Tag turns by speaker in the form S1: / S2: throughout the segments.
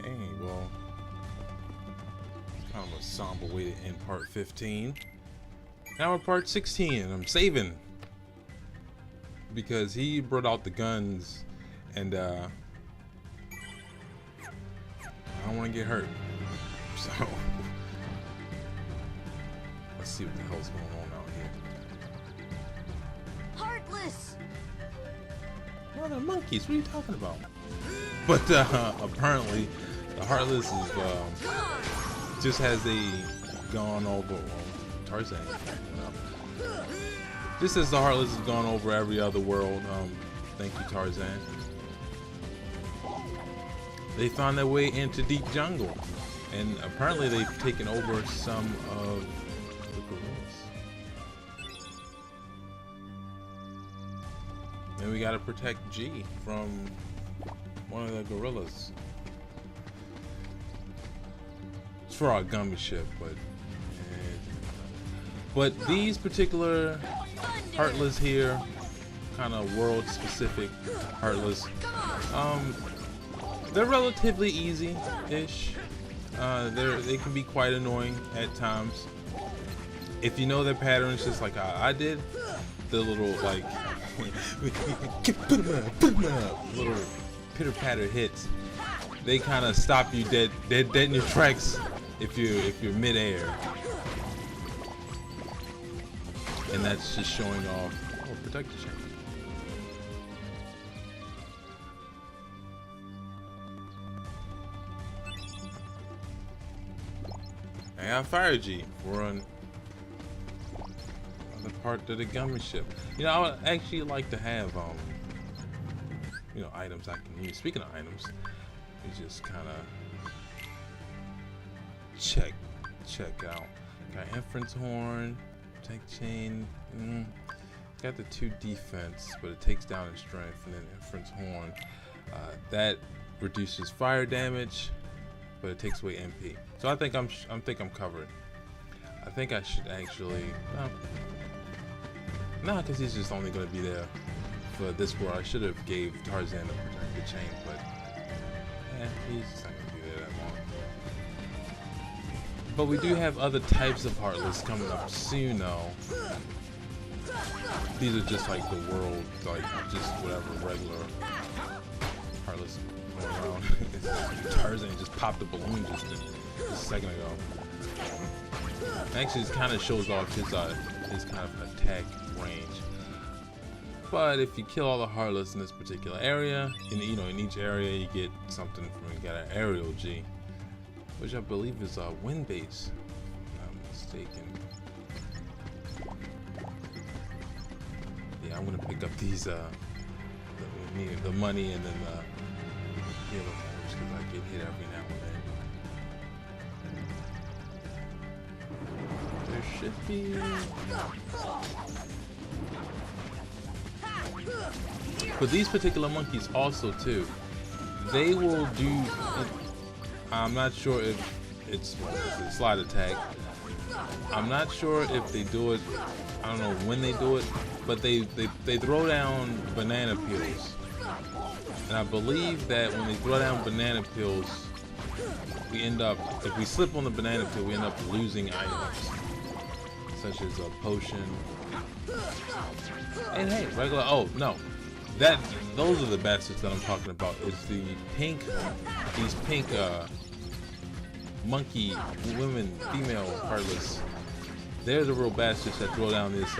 S1: Okay, well, kind of a somber way to end part 15. Now we're part 16, and I'm saving because he brought out the guns, and I don't want to get hurt. So let's see what the hell's going on out here.
S2: Heartless!
S1: No, they're monkeys. What are you talking about? But apparently, the Heartless is just has gone over. Well, Tarzan. Just as the Heartless has gone over every other world. Thank you, Tarzan. They found their way into deep jungle, and apparently they've taken over some of the gorillas. And we gotta protect G from one of the gorillas. It's for our gummy ship, but these particular Heartless here, kind of world-specific Heartless, they're relatively easy-ish. They can be quite annoying at times if you know their patterns, just like I did. The little like put 'em up, little pitter-patter hits. They kind of stop you dead in your tracks if you're mid-air, and that's just showing off. Oh, protect the chain. I got Fire G. We're on the part of the gummy ship. You know, I would actually like to have you know, items I can use. Speaking of items, we just kind of check out. Got inference horn, protect chain. Got the 2 defense, but it takes down in strength, and then inference horn. That reduces fire damage, but it takes away MP. So I think I'm covered. I think I should actually no, because he's just only going to be there for this war. I should have gave Tarzan to protect the chain, but he's just not going to be there that long. But we do have other types of Heartless coming up soon, though. These are just like the world, like just whatever regular Heartless going around. Tarzan just popped a balloon just a second ago. Actually, it kind of shows off his kind of attack range. But if you kill all the Heartless in this particular area, in each area you get something from. You got an aerial G, which I believe is a wind base, if I'm not mistaken. Yeah, I'm gonna pick up these the money and then the yellow orbs, because I get hit every now and then. There should be. But these particular monkeys also too, they will do. I'm not sure if it's a slide attack. I'm not sure if they do it. I don't know when they do it, but they throw down banana peels, and I believe that when they throw down banana peels, we end up, if we slip on the banana peel, we end up losing items such as a potion. And hey, regular. Oh no, those are the bastards that I'm talking about. It's the pink, these pink monkey women, female Heartless. They're the real bastards that throw down this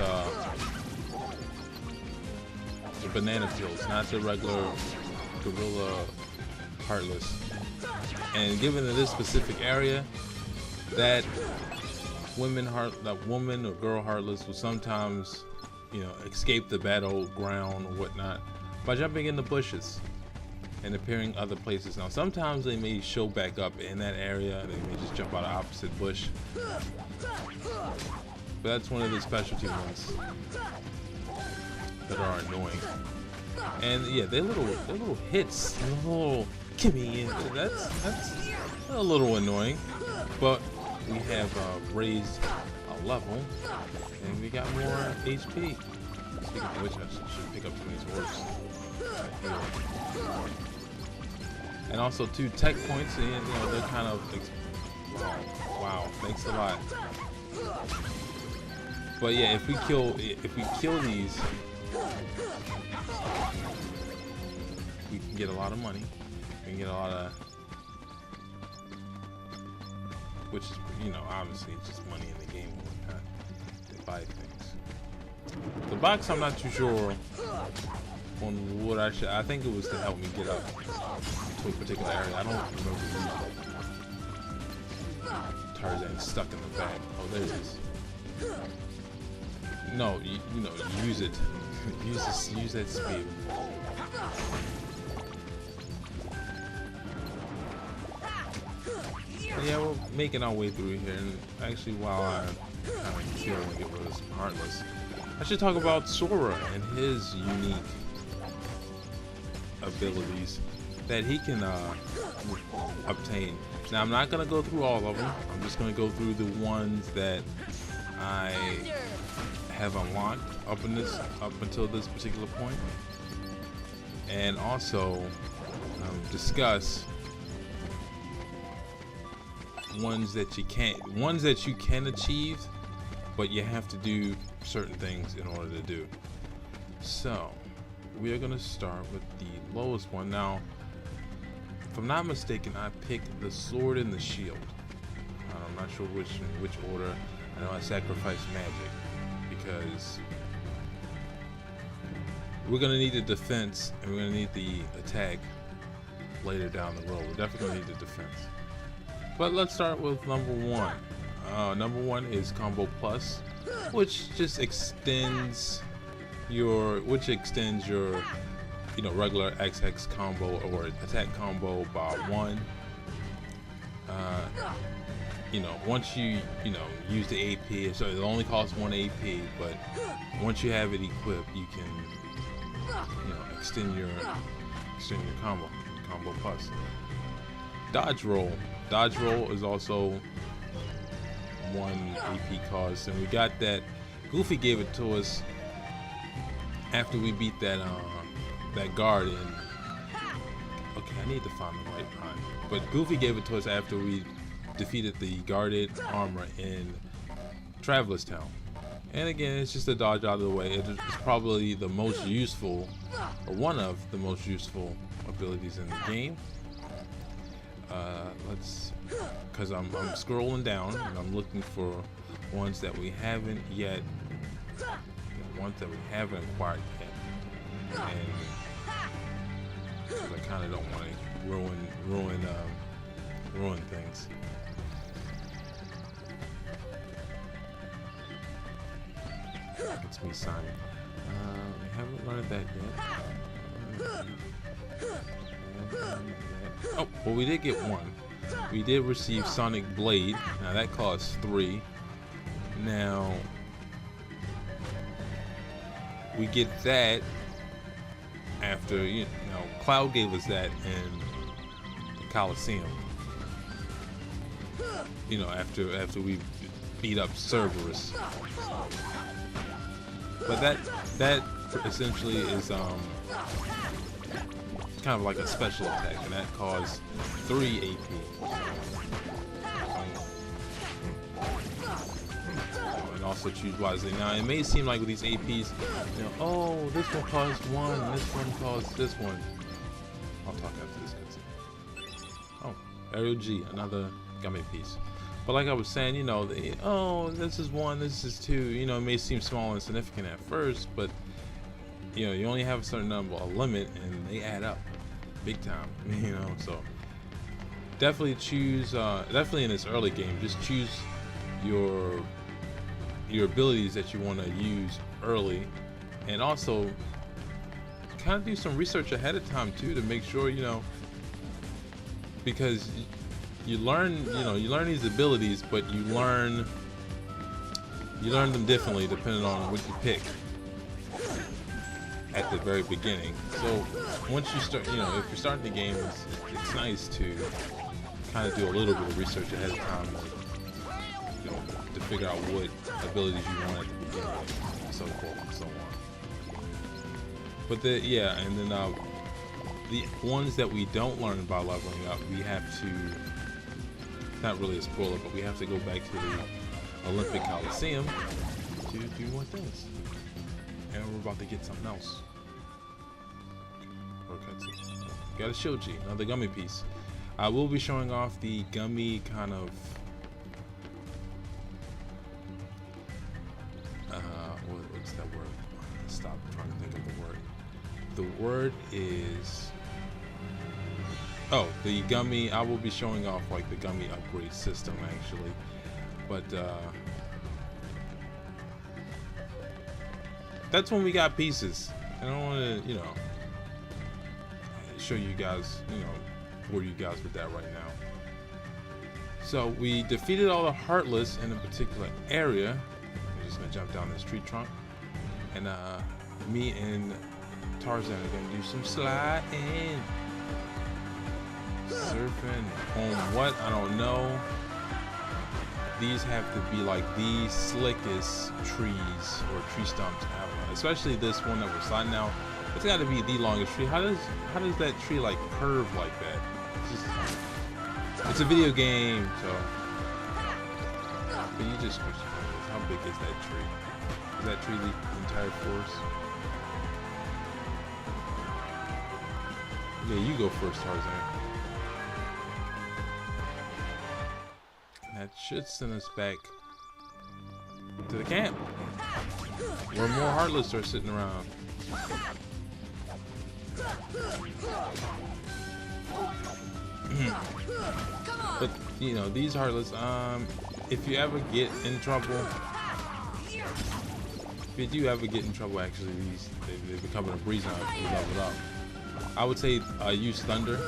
S1: the banana peels, not the regular gorilla Heartless. And given in this specific area, that woman or girl Heartless will sometimes, you know, escape the battleground or whatnot by jumping in the bushes and appearing other places. Now sometimes they may show back up in that area, they may just jump out of opposite bush, but that's one of the specialty ones that are annoying. And yeah, they're little hits, little Kimmy, and that's a little annoying, but we have raised a level and we got more HP. Speaking of which, I should pick up some of these orbs right here. and also 2 tech points, and you know they're kind of wow, thanks a lot. But yeah, if we kill these, we can get a lot of money. We can get a lot of, which is, you know, obviously it's just money in the game and whatnot. They buy things. The box, I'm not too sure on what I should. I think it was to help me get up to a particular area. I don't remember using it. Tarzan's stuck in the back. Oh, there it is. No, you know, use it. use that speed. But yeah, we're making our way through here, and actually, while I'm kind of killing and get rid of some Heartless, I should talk about Sora and his unique abilities that he can obtain. Now, I'm not gonna go through all of them. I'm just gonna go through the ones that I have unlocked up until this particular point, and also discuss ones that you can achieve, but you have to do certain things in order to do. So we are going to start with the lowest one. Now, if I'm not mistaken, I picked the sword and the shield. I'm not sure in which order. I know I sacrificed magic because we're going to need the defense and we're going to need the attack later down the road. We're definitely going to need the defense. But let's start with number 1. Number 1 is Combo Plus, which just extends your, you know, regular XX combo or attack combo by 1. You know, once you use the AP, so it only costs 1 AP, but once you have it equipped, you can, you know, extend your combo plus. Dodge roll is also 1 AP cost, and we got that. Goofy gave it to us after we beat that guard in. Okay, I need to find the right one, but Goofy gave it to us after we defeated the guarded armor in Traveler's Town. And again, it's just a dodge out of the way. It's probably the most useful, or one of the most useful abilities in the game. Because I'm scrolling down and I'm looking for ones that we haven't yet, ones that we haven't acquired yet, and I kind of don't want to ruin things. It's me, Simon. We haven't learned that yet. Oh, well, we did get 1. We did receive Sonic Blade. Now that costs 3. Now we get that after, you know, Cloud gave us that in the Coliseum. You know, after we beat up Cerberus. But that essentially is kind of like a special attack, and that costs 3 AP. And also choose wisely. Now, it may seem like with these APs, you know, oh, this one costs 1, this one costs this one. I'll talk after this cutscene. Oh, Ariel G, another gummy piece. But like I was saying, you know, oh, this is 1, this is 2. You know, it may seem small and significant at first, but you know, you only have a certain number, a limit, and they add up big time. You know, so definitely choose. Definitely in this early game, just choose your abilities that you want to use early, and also kind of do some research ahead of time too to make sure, you know, because you learn these abilities, but you learn them differently depending on what you pick at the very beginning. So once you start, you know, if you're starting the game, it's nice to kind of do a little bit of research ahead of time, you know, to figure out what abilities you want at the beginning, and so forth and so on. But and then the ones that we don't learn by leveling up, we have to, not really a spoiler, but we have to go back to the Olympic Coliseum to do more things. And we're about to get something else. Or cutscene. Got a Shoji, another gummy piece. I will be showing off the gummy kind of what's that word? Stop trying to think of the word. The word is, oh, the gummy. I will be showing off like the gummy upgrade system actually, but that's when we got pieces. I don't want to, you know, show you guys, you know, bore you guys with that right now. So we defeated all the Heartless in a particular area. I'm just gonna jump down this tree trunk, and me and Tarzan are gonna do some sliding, surfing on what, I don't know. These have to be like the slickest trees or tree stumps ever, especially this one that we're sliding now. It's got to be the longest tree. How does that tree like curve like that? It's a video game, so. Can you just how big is that tree? Is that tree the entire forest? Yeah, you go first, Tarzan. That should send us back to the camp, where more Heartless are sitting around. But you know, these Heartless, if you ever get in trouble, actually, they become a breeze now if you level up. I would say use Thunder.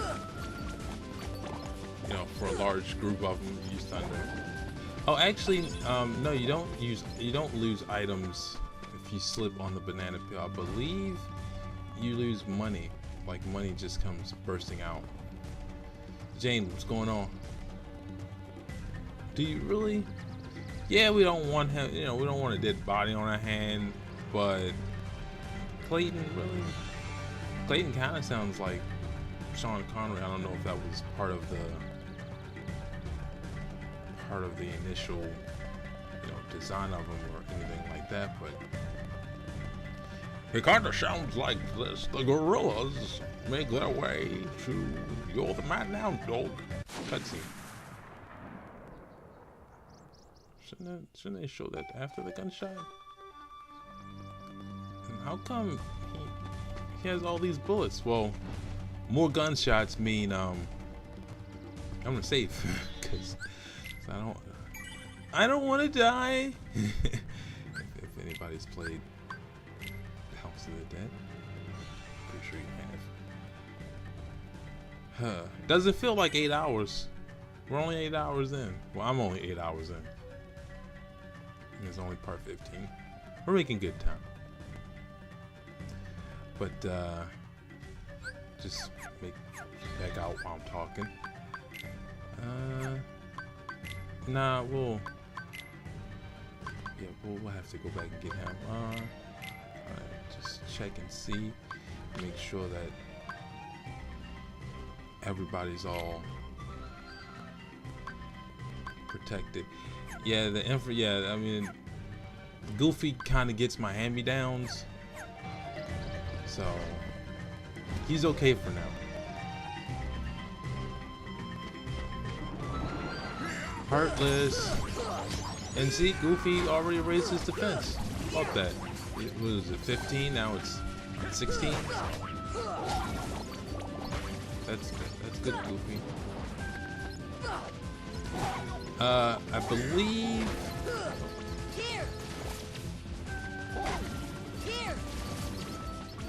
S1: You know, for a large group of them, use Thunder. Oh, actually, no, you don't lose items if you slip on the banana peel. I believe you lose money. Like money just comes bursting out. Jane, what's going on? Do you really? Yeah, we don't want him, you know, we don't want a dead body on our hand, but Clayton, really? Clayton kind of sounds like Sean Connery. I don't know if that was part of the initial, you know, design of him or anything like that, but it kind of sounds like this. The gorillas make their way to You're the Man Now, Dog. Cutscene. Shouldn't they show that after the gunshot? And how come he has all these bullets? Well, more gunshots mean I'm gonna save because I don't want to die. if anybody's played House of the Dead, pretty sure you have. Doesn't feel like 8 hours. We're only 8 hours in. Well, I'm only 8 hours in. It's only part 15. We're making good time. But just back out while I'm talking. Nah, we'll have to go back and get him. Just check and see, make sure that everybody's all protected. Yeah, I mean, Goofy kind of gets my hand-me-downs, so he's okay for now. Heartless. And see, Goofy already raised his defense. Fuck that. What was it, 15? Now it's 16? That's good, Goofy. I believe...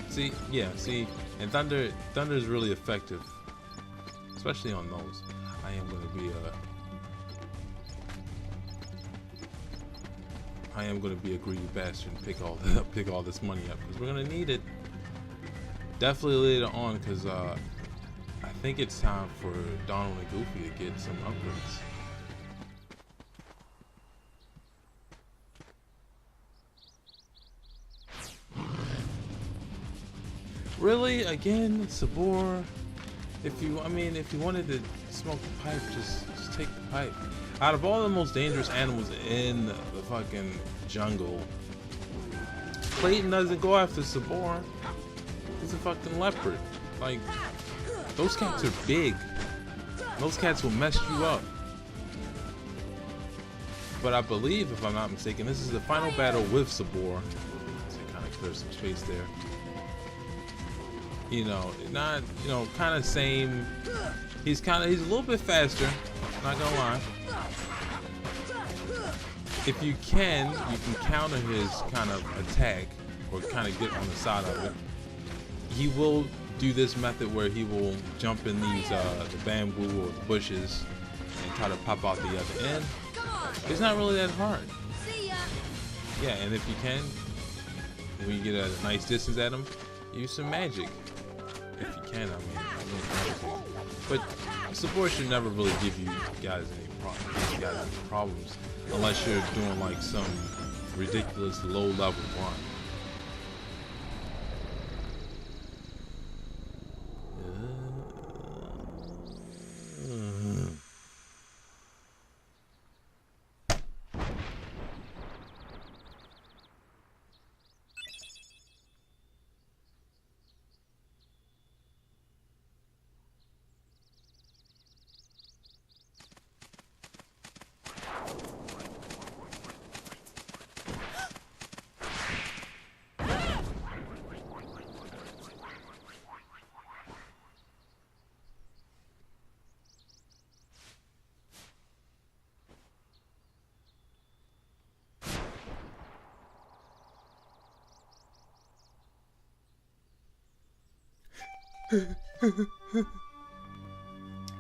S1: See, and Thunder is really effective, especially on those. I am gonna be a greedy bastard and pick all this money up because we're gonna need it. Definitely later on, because I think it's time for Donald and Goofy to get some upgrades. Really? Again, Sabor? If you wanted to smoke the pipe, just take the pipe. Out of all the most dangerous animals in the fucking jungle, Playin doesn't go after Sabor. He's a fucking leopard. Like, those cats are big. Those cats will mess you up. But I believe, if I'm not mistaken, this is the final battle with Sabor. So kind of clear some space there. You know, not, you know, kind of same. He's a little bit faster. Not gonna lie. If you can counter his kind of attack or kind of get on the side of it. He will do this method where he will jump in these the bamboo or the bushes and try to pop out the other end. It's not really that hard. Yeah, and if you can, when you get a nice distance at him, use some magic. If you can, I mean, but support should never really give you guys any problems unless you're doing like some ridiculous low level run.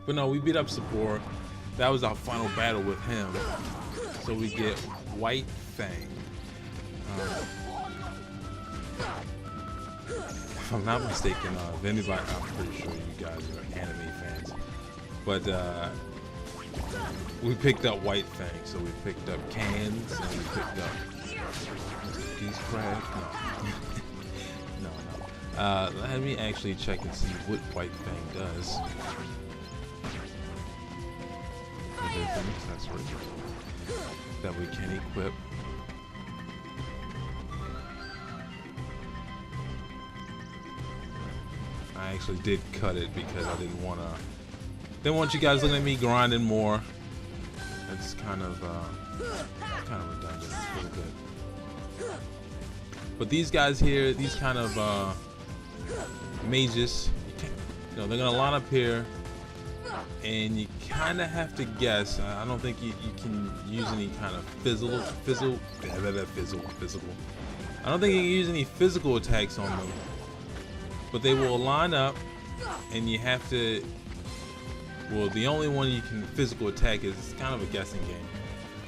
S1: But no, we beat up Sabor. That was our final battle with him. So we get White Fang. If I'm not mistaken, if anybody, I'm pretty sure you guys are anime fans. But we picked up White Fang. So we picked up cans and we picked up Peace Craft. No. Let me actually check and see what White Fang does. There's an accessory that we can equip. I actually did cut it because I didn't want you guys looking at me grinding more. It's kind of redundant. It's pretty good. But these guys here, these kind of mages, you know, they're gonna line up here, and you kind of have to guess. I don't think you can use any kind of physical. I don't think you can use any physical attacks on them, but they will line up, and you have to. Well, the only one you can physical attack is kind of a guessing game.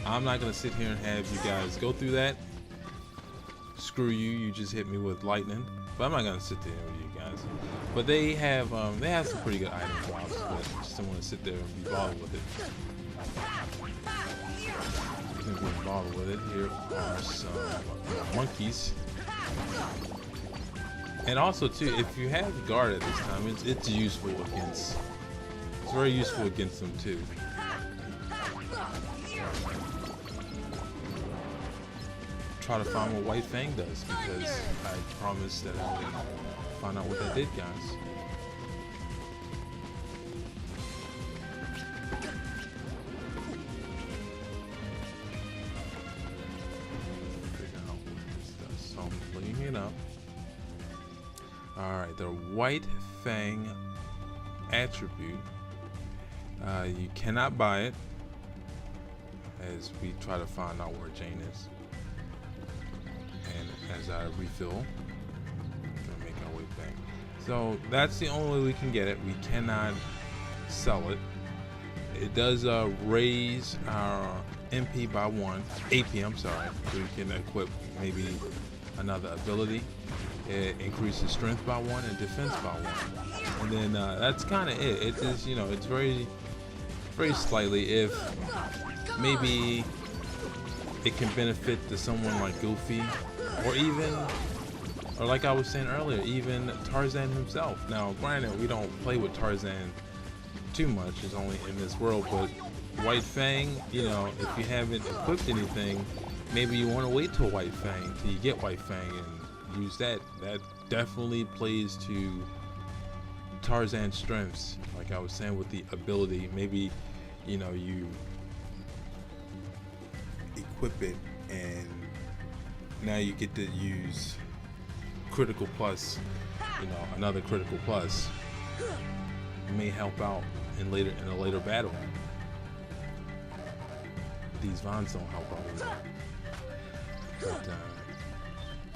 S1: I'm not gonna sit here and have you guys go through that. Screw you! You just hit me with lightning. But I'm not gonna sit there with you guys. But they have some pretty good item drops, but just don't want to sit there and be bothered with it. Don't get bothered with it. Here are some monkeys. And also too, if you have guard at this time, it's useful against. It's very useful against them too. Try to find what White Fang does, because I promised that I would find out what that did, guys. Figure out what this does. So I'm cleaning it up. Alright, the White Fang attribute. You cannot buy it, as we try to find out where Jane is. And as I refill, we're gonna make our way back. So that's the only way we can get it. We cannot sell it. It does raise our MP by 1, AP, I'm sorry. So we can equip maybe another ability. It increases strength by 1 and defense by 1. And then that's kind of it. It is, you know, it's very slightly. If maybe it can benefit to someone like Goofy, or even Or like I was saying earlier, even Tarzan himself. Now, granted, we don't play with Tarzan too much. It's only in this world, but White Fang, you know, if you haven't equipped anything, maybe you want to wait till White Fang, till you get White Fang and use that. That definitely plays to Tarzan's strengths. Like I was saying with the ability, maybe, you know, you equip it and now you get to use critical plus, you know, another critical plus may help out in a later battle. These Vons don't help out with that. But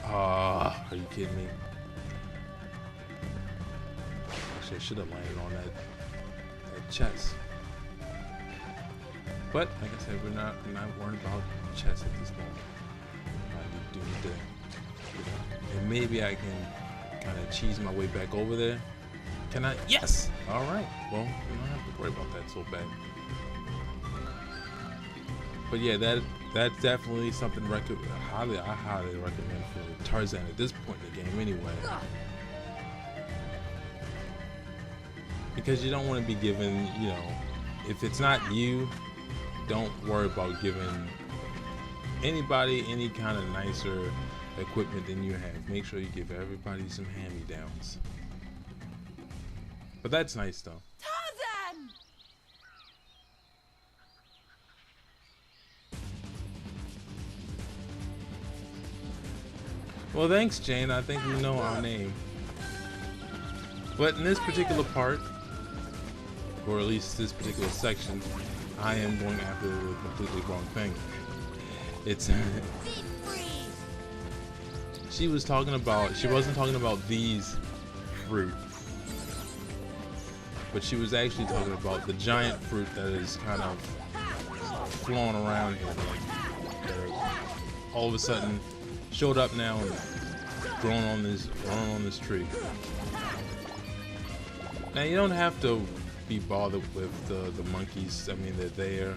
S1: are you kidding me? Actually, I should have landed on that chest. But like I said, we're not worried about chest at this moment. I do need to, you know, and maybe I can kind of cheese my way back over there. Can I? Yes. All right. Well, we don't have to worry about that so bad. But yeah, that's definitely something I highly recommend for Tarzan at this point in the game anyway. Because you don't want to be given, you know, if it's not you, don't worry about giving anybody any kind of nicer equipment than you have. Make sure you give everybody some hand-me-downs. But that's nice though.
S2: Tarzan!
S1: Well, thanks, Jane. I think we know our name. But in this particular part, or at least this particular section, I am going after the completely wrong thing. It's she wasn't talking about these fruit, but she was actually talking about the giant fruit that is kind of flowing around here, like that are all of a sudden showed up now and growing on this tree. Now you don't have to be bothered with the monkeys. I mean, they're there.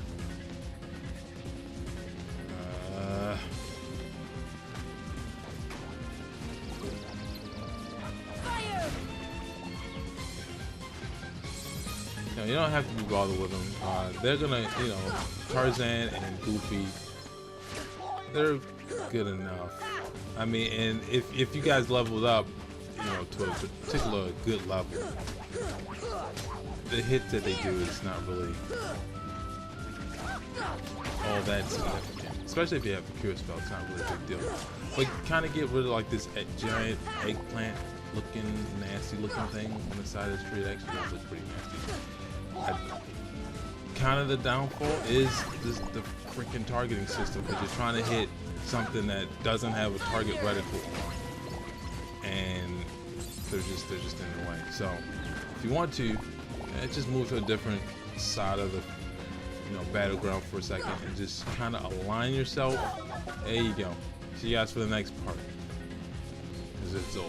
S1: You don't have to be bothered with them. They're gonna, you know, Tarzan and Goofy, they're good enough. I mean, and if you guys leveled up, you know, to a particular good level, the hits that they do is not really all that significant. Especially if you have a cure spell, it's not really a big deal. But kind of get rid of like this giant eggplant looking, nasty looking thing on the side of this tree. It actually does look pretty nasty. Kind of the downfall is the freaking targeting system, because you're trying to hit something that doesn't have a target reticle, and they're just in the way. So if you want to, just move to a different side of the, you know, battleground for a second and just kind of align yourself. There you go. See you guys for the next part, because it's over.